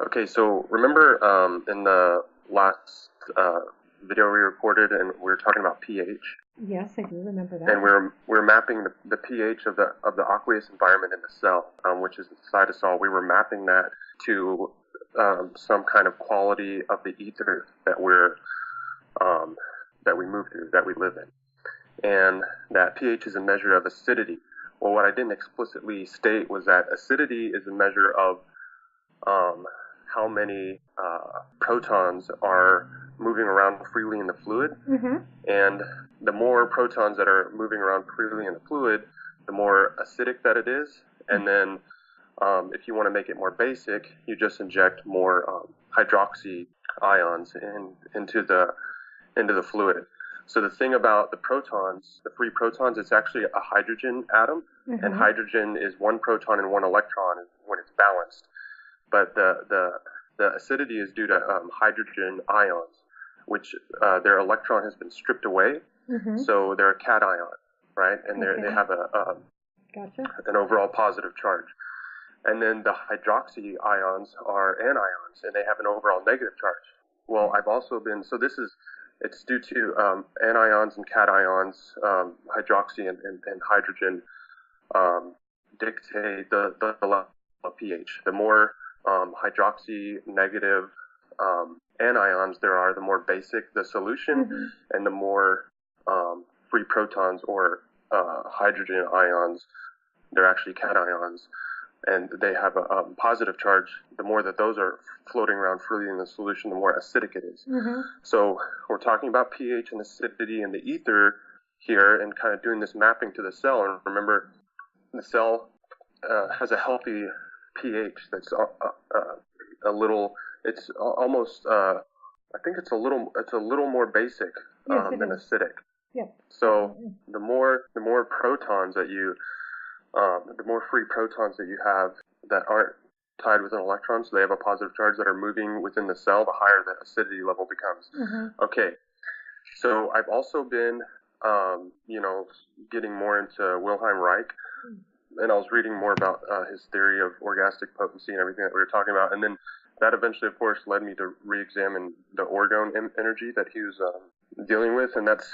Okay, so remember in the last video we recorded, and we were talking about pH. Yes, I do remember that. And we're mapping the pH of the aqueous environment in the cell, which is the cytosol. We were mapping that to some kind of quality of the ether that we move through, that we live in, and that pH is a measure of acidity. Well, what I didn't explicitly state was that acidity is a measure of how many protons are moving around freely in the fluid. Mm-hmm. And the more protons that are moving around freely in the fluid, the more acidic that it is. And then if you want to make it more basic, you just inject more hydroxy ions into the fluid. So the thing about the protons, the free protons, it's actually a hydrogen atom, Mm-hmm. and hydrogen is one proton and one electron when it's balanced. But the acidity is due to hydrogen ions, which their electron has been stripped away, Mm-hmm. so they're a cation, right? And Okay. they have Gotcha. an overall positive charge. And then the hydroxy ions are anions, and they have an overall negative charge. Well, I've also been, so it's due to anions and cations, hydroxy and hydrogen dictate the level of pH. The more hydroxy negative anions there are, the more basic the solution, Mm-hmm. and the more free protons or hydrogen ions, they're actually cations, and they have a positive charge. The more that those are floating around freely in the solution, the more acidic it is. Mm-hmm. So we're talking about pH and acidity in the ether here, and kind of doing this mapping to the cell. And remember, the cell has a healthy pH that's a little. It's almost. I think it's a little more basic Yes, than is. acidic. Yep. So the more protons that you, the more free protons that you have that aren't tied with an electron, so they have a positive charge that are moving within the cell, the higher the acidity level becomes. Mm-hmm. Okay, so I've also been, getting more into Wilhelm Reich, and I was reading more about his theory of orgastic potency and everything that we were talking about, and then that eventually, of course, led me to re-examine the orgone energy that he was dealing with, and that's,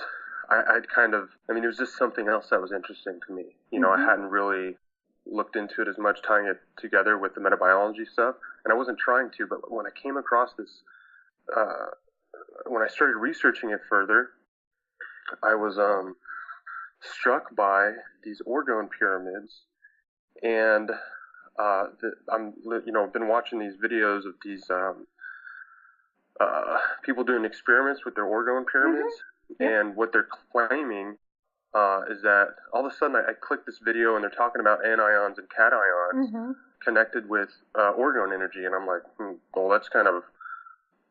it was just something else that was interesting to me. Mm-hmm. I hadn't really looked into it as much, tying it together with the metabiology stuff, and I wasn't trying to, but when I came across this, when I started researching it further, I was struck by these orgone pyramids, and I've been watching these videos of these people doing experiments with their orgone pyramids, Mm-hmm. Yep. and what they're claiming is that all of a sudden I click this video and they're talking about anions and cations Mm-hmm. connected with orgone energy, and I'm like, well, that's kind of,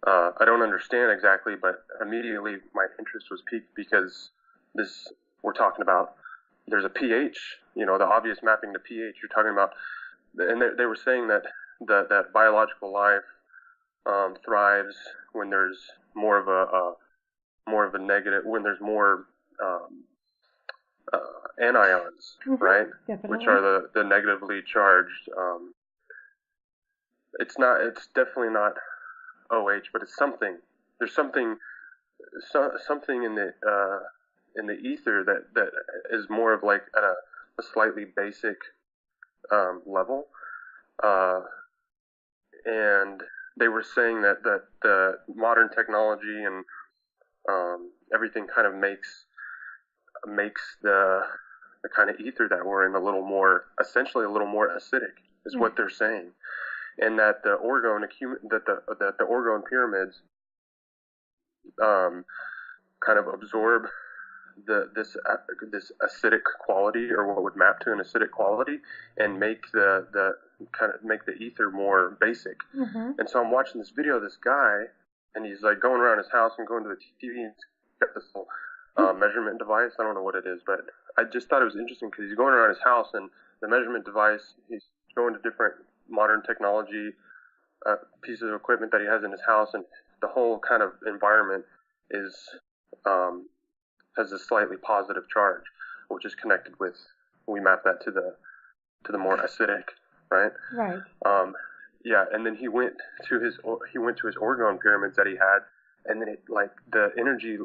I don't understand exactly, but immediately my interest was piqued because we're talking about, there's a pH, the obvious mapping to pH you're talking about, and they were saying that that biological life thrives when there's more of a negative, when there's more anions, Mm-hmm. right? Definitely. Which are the negatively charged. It's definitely not OH, but it's something. There's something in the ether that is more of like at a slightly basic level, and they were saying that the modern technology and everything kind of makes the kind of ether that we're in essentially a little more acidic, is what they're saying, and that the orgone pyramids kind of absorb this acidic quality, or what would map to an acidic quality, and make the ether more basic. Mm-hmm. And so I'm watching this video of this guy, and he's like going around his house and going to the TV, and he's got this little measurement device. I don't know what it is, but I just thought it was interesting because he's going around his house, and the measurement device, he's going to different modern technology pieces of equipment that he has in his house, and the whole kind of environment is has a slightly positive charge, which is connected with, we map that to the more acidic, right? Right. yeah, and then he went to his Orgone pyramids that he had, and then the energy,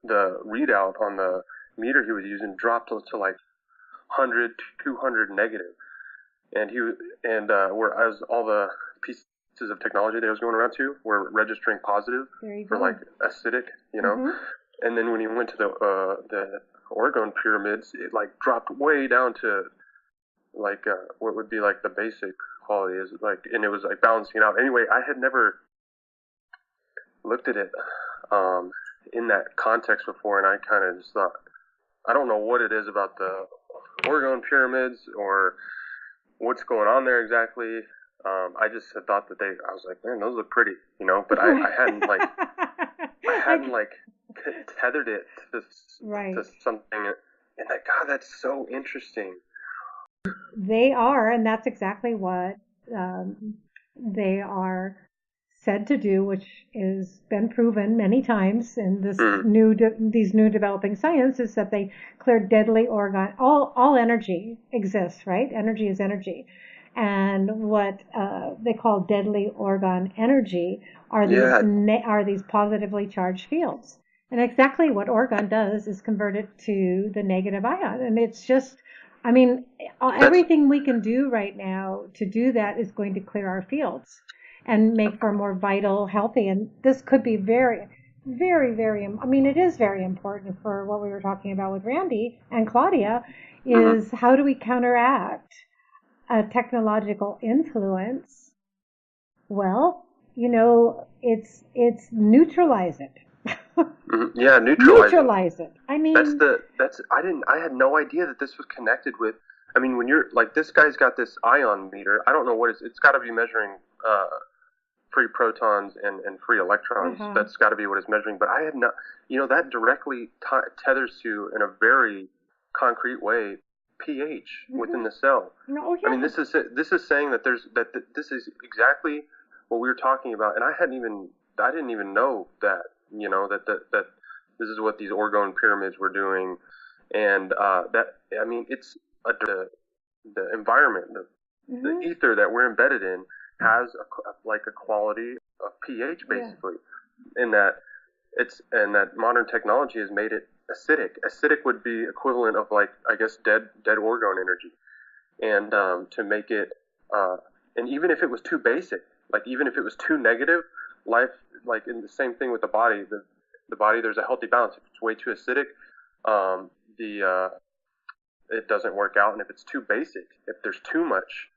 the readout on the meter he was using dropped to like 100, 200 negative, and whereas all the pieces of technology that he was going around to were registering positive for like acidic, and then when he went to the Orgone pyramids, it like dropped way down to like what would be like the basic quality is like, and it was like balancing it out. Anyway, I had never looked at it in that context before, and I kind of just thought, I don't know what it is about the Orgone pyramids or what's going on there exactly. I just had thought that I was like, man, those look pretty, but I hadn't tethered it to something, and like, God, that's so interesting. They are, and that's exactly what they are said to do, which has been proven many times in this these new developing science, is that they clear deadly orgone. All energy exists, right? Energy is energy, and what they call deadly orgone energy are these positively charged fields. And exactly what orgone does is convert it to the negative ion, and it's just. I mean, everything we can do right now to do that is going to clear our fields and make for more vital, healthy. And this could be very, very, very, I mean, it is very important for what we were talking about with Randy and Claudia, is how do we counteract a technological influence? Well, it's neutralize it. Yeah, neutralize it. I mean, I had no idea that this was connected with. I mean, when you're like, this guy's got this ion meter. I don't know what it's got to be measuring free protons and free electrons. That's got to be what it's measuring. But I had not, that directly tethers to, in a very concrete way, pH within the cell. I mean, this is saying that this is exactly what we were talking about, and I didn't even know that. That this is what these Orgone pyramids were doing, and it's the environment, the ether that we're embedded in has a quality of pH basically, in that that modern technology has made it acidic. Acidic would be equivalent of like, I guess, dead Orgone energy, and to make it, and even if it was too basic, like even if it was too negative, life, like in the same thing with the body, the body, there's a healthy balance. If it's way too acidic, it doesn't work out, and if it's too basic, if there's too much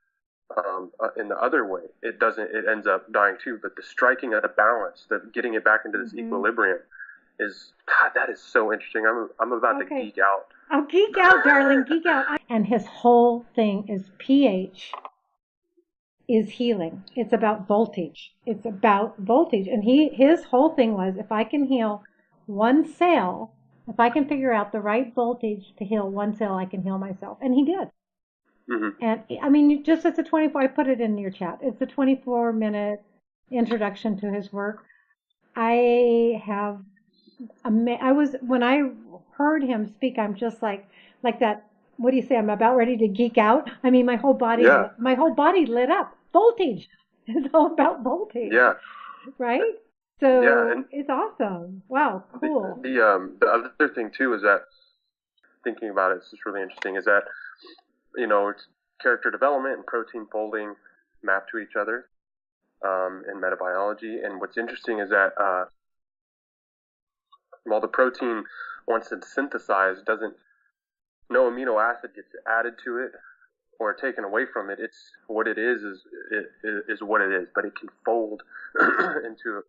in the other way, it ends up dying too. But the striking of the balance, getting it back into this equilibrium, that is so interesting. I'm about to geek out. Oh, geek out, darling, geek out. And his whole thing is pH is healing. It's about voltage. And his whole thing was, if I can heal one cell, if I can figure out the right voltage to heal one cell, I can heal myself. And he did. And I mean, just as I put it in your chat, it's a 24-minute introduction to his work. When I heard him speak, I'm just like that. What do you say? I'm about ready to geek out. I mean, my whole body lit up. Voltage. It's all about voltage. Yeah. Right? So it's awesome. Wow, cool. The other thing too is that, thinking about it, it's just really interesting, is that, it's character development and protein folding map to each other in metabiology. And what's interesting is that while the protein, once it's synthesized, no amino acid gets added to it or taken away from it. It's what it is what it is, but it can fold into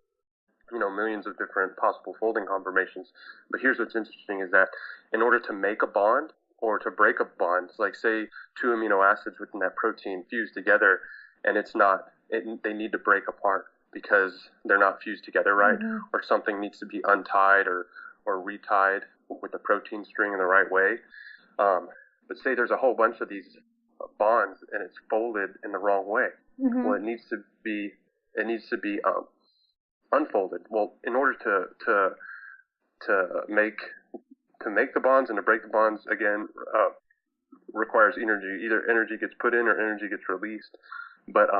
millions of different possible folding conformations. But here's what's interesting is that in order to make a bond or to break a bond, like say 2 amino acids within that protein fuse together, and they need to break apart because they're not fused together right, or something needs to be untied or retied with the protein string in the right way. But say there's a whole bunch of these bonds and it's folded in the wrong way. Well, it needs to be unfolded. Well, in order to make the bonds and to break the bonds again, requires energy. Either energy gets put in or energy gets released. But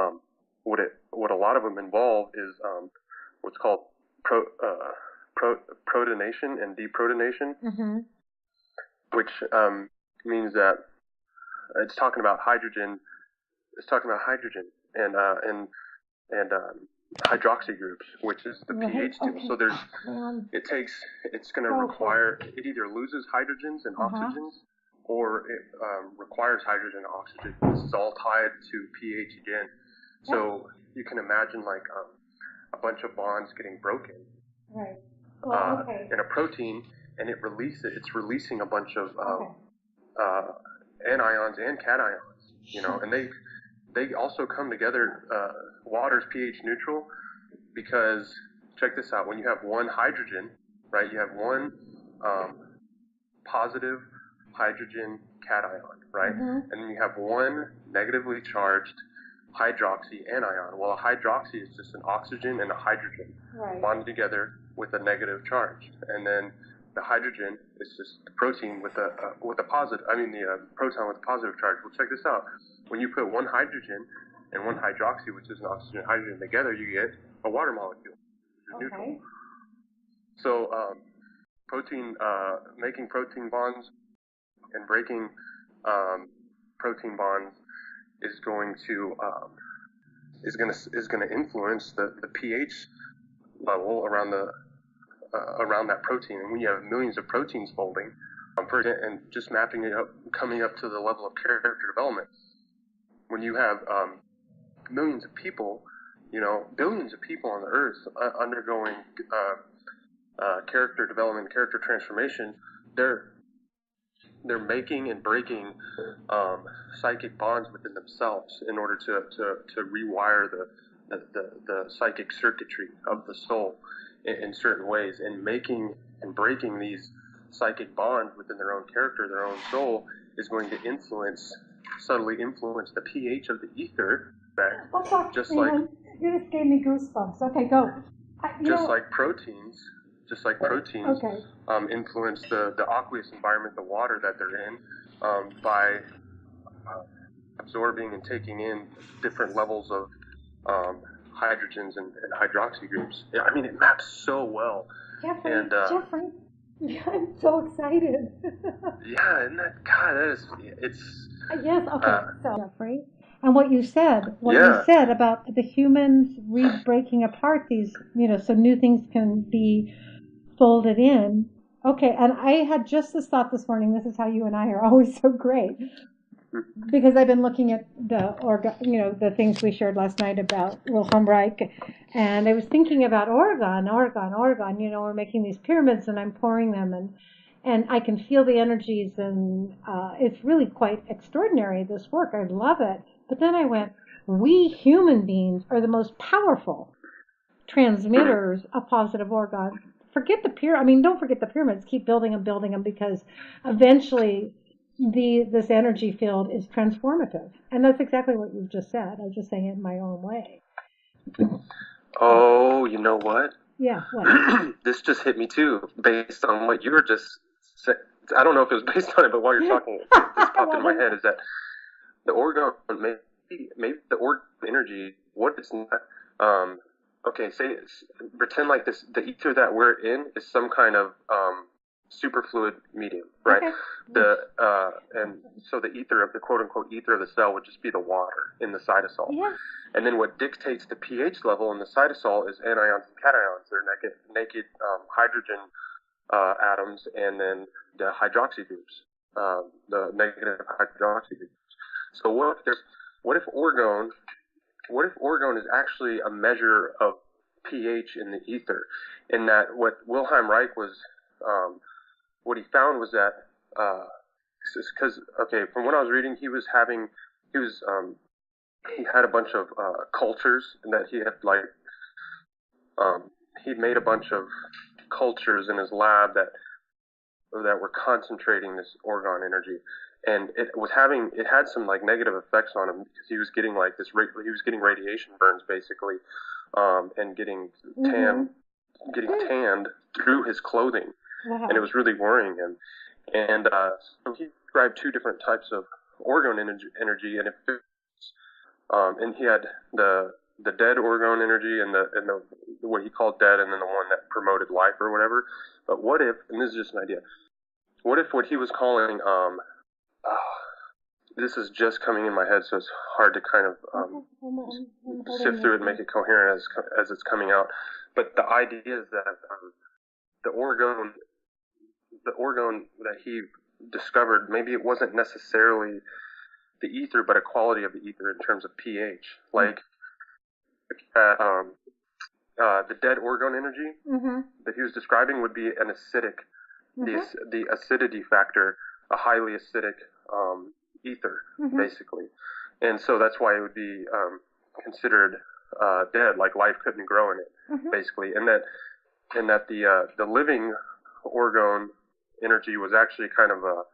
what a lot of them involve is what's called protonation and deprotonation, Mm-hmm. which means that it's talking about hydrogen. It's talking about hydrogen and hydroxy groups, which is the pH table. Okay. So it's going to require, it either loses hydrogens and oxygens, or it requires hydrogen and oxygen. This is all tied to pH again. So you can imagine like a bunch of bonds getting broken in a protein, and it's releasing a bunch of anions and cations, and they also come together. Water's pH neutral because, check this out, when you have one hydrogen, right, you have one positive hydrogen cation, right, and then you have one negatively charged hydroxy anion. Well, a hydroxy is just an oxygen and a hydrogen bonded together with a negative charge, and then the hydrogen is just the protein with a positive. The proton with a positive charge. Well, check this out. When you put one hydrogen and one hydroxy, which is an oxygen and hydrogen together, you get a water molecule, which is neutral. So, making protein bonds and breaking protein bonds is going to influence the pH level around that protein. And when you have millions of proteins folding, and just mapping it up, coming up to the level of character development, when you have millions of people, billions of people on the earth undergoing character development, character transformation, they're making and breaking psychic bonds within themselves in order to rewire the psychic circuitry of the soul in certain ways, and making and breaking these psychic bonds within their own character, their own soul, is going to subtly influence the pH of the ether. You just gave me goosebumps. Okay, go. Like proteins influence the aqueous environment, the water that they're in, by absorbing and taking in different levels of hydrogens and hydroxy groups. It maps so well. Jeffrey, I'm so excited. Yeah, isn't that, God, it's... Yes, okay, so Jeffrey, and what you said about the humans breaking apart these, so new things can be folded in. Okay, and I had just this thought this morning. This is how you and I are always so great, because I've been looking at the things we shared last night about Wilhelm Reich, and I was thinking about Orgone. We're making these pyramids, and I'm pouring them, and I can feel the energies, and it's really quite extraordinary, this work. I love it. But then I went, we human beings are the most powerful transmitters of positive Orgone. Don't forget the pyramids. Keep building them, because eventually this energy field is transformative. And that's exactly what you've just said. I'm just saying it in my own way. Oh, you know what? Yeah, what? This just hit me too, based on what you were just saying. I don't know if it was based on it, but while you're talking, this popped in my head, is that the Orgone, maybe the Orgone energy, what it's not, pretend like this, the ether that we're in is some kind of superfluid medium, right? Okay. And so the ether of the quote unquote ether of the cell would just be the water in the cytosol. Yeah. And then what dictates the pH level in the cytosol is anions and cations. They're naked hydrogen atoms, and then the hydroxy groups, the negative hydroxy groups. So what if Orgone is actually a measure of pH in the ether? In that, what Wilhelm Reich was, what he found was that, from what I was reading, he had a bunch of cultures, and that he had he'd made a bunch of cultures in his lab that were concentrating this Orgone energy, and it had some negative effects on him, because he was getting he was getting radiation burns basically, and getting tanned through his clothing. Wow. And it was really worrying him. And so he described two different types of Orgone energy, and and he had the the dead orgone energy and the what he called dead, and then the one that promoted life or whatever. But what if, and this is just an idea, what if what he was calling this is just coming in my head, so it's hard to kind of sift through it and make it coherent as it's coming out. But the idea is that the orgone that he discovered, maybe it wasn't necessarily the ether, but a quality of the ether in terms of pH. Like the dead orgone energy that he was describing would be an acidic, the acidity factor, a highly acidic ether, basically. And so that's why it would be considered dead, like life couldn't grow in it, basically. And that the living orgone energy was actually kind of the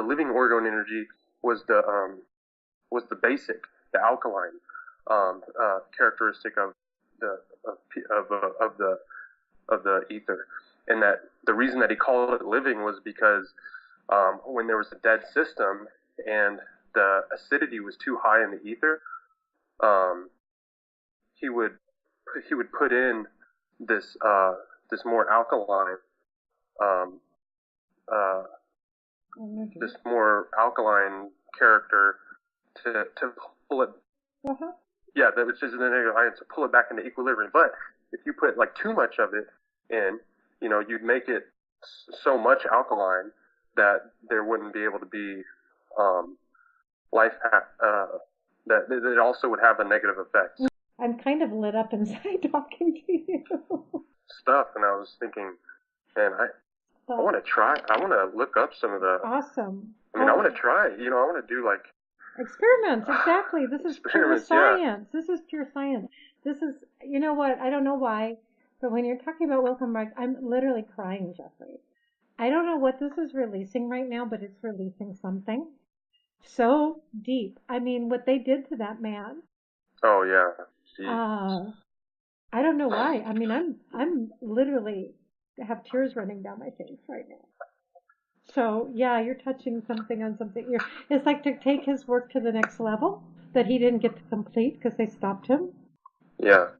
living orgone energy was the basic, the alkaline characteristic of the ether, and that the reason that he called it living was because when there was a dead system and the acidity was too high in the ether, he would put in this more alkaline character to pull it. Yeah, that which is the negative ion to pull it back into equilibrium. But if you put like too much of it in, you'd make it so much alkaline that there wouldn't be able to be life. That it also would have a negative effect. I'm kind of lit up inside talking to you. Stuff, and I was thinking, man, I want to try. I want to look up some of the. Awesome. I mean, I want to try. I want to do like. Experiments, exactly. This is pure science. Yeah. This is pure science. This is, you know what, I don't know why, but when you're talking about Wilhelm Reich, I'm literally crying, Jeffrey. I don't know what this is releasing right now, but it's releasing something so deep. I mean, what they did to that man. Oh, yeah. Jeez. I don't know why. I mean, I'm literally have tears running down my face right now. So, yeah, you're touching something on something. It's like to take his work to the next level that he didn't get to complete because they stopped him. Yeah.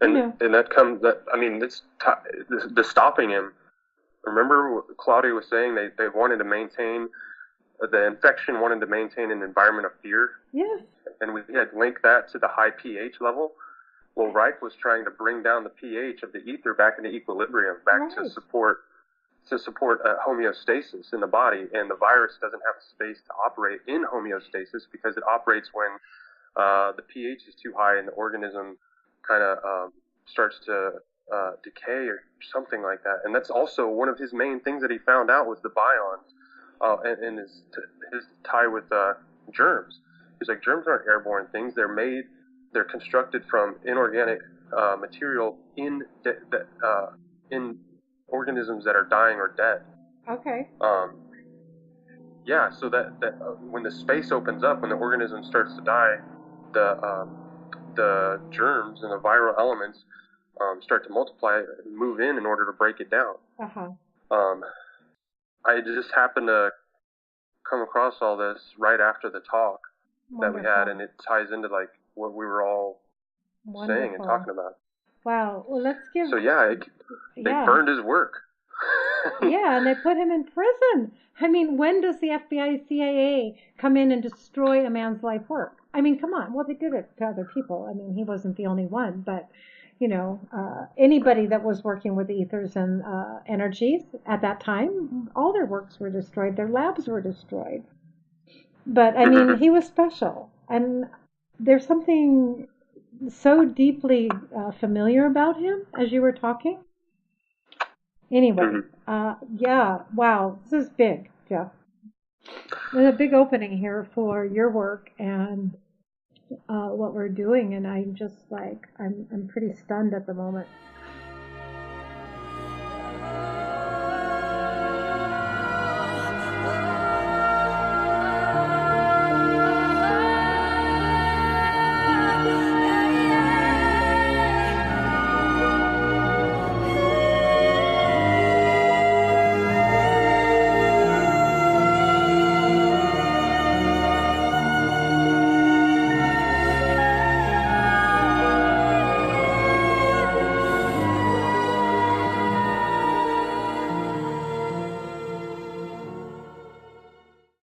And that comes, the stopping him. Remember what Claudia was saying? They wanted to maintain, the infection wanted to maintain an environment of fear. Yes. And we had linked that to the high pH level. Well, Reich was trying to bring down the pH of the ether back into equilibrium, back to support homeostasis in the body, and the virus doesn't have space to operate in homeostasis because it operates when the pH is too high and the organism kind of starts to decay or something like that. And that's also one of his main things that he found out was the bions and his tie with germs. He's like, germs aren't airborne things. They're constructed from inorganic material in organisms that are dying or dead. Okay. Yeah, so that when the space opens up, when the organism starts to die, the germs and the viral elements start to multiply and move in order to break it down. I just happened to come across all this right after the talk that we had, and it ties into like what we were all saying and talking about. Wow. Well, let's give. So they burned his work. Yeah, and they put him in prison. I mean, when does the FBI, CIA come in and destroy a man's life work? I mean, come on. Well, they did it to other people. I mean, he wasn't the only one, but anybody that was working with ethers and energies at that time, all their works were destroyed. Their labs were destroyed. But I mean, he was special, and there's something so deeply familiar about him as you were talking. Anyway, yeah, wow, this is big, Jeff. There's a big opening here for your work and what we're doing, and I'm just like, I'm pretty stunned at the moment.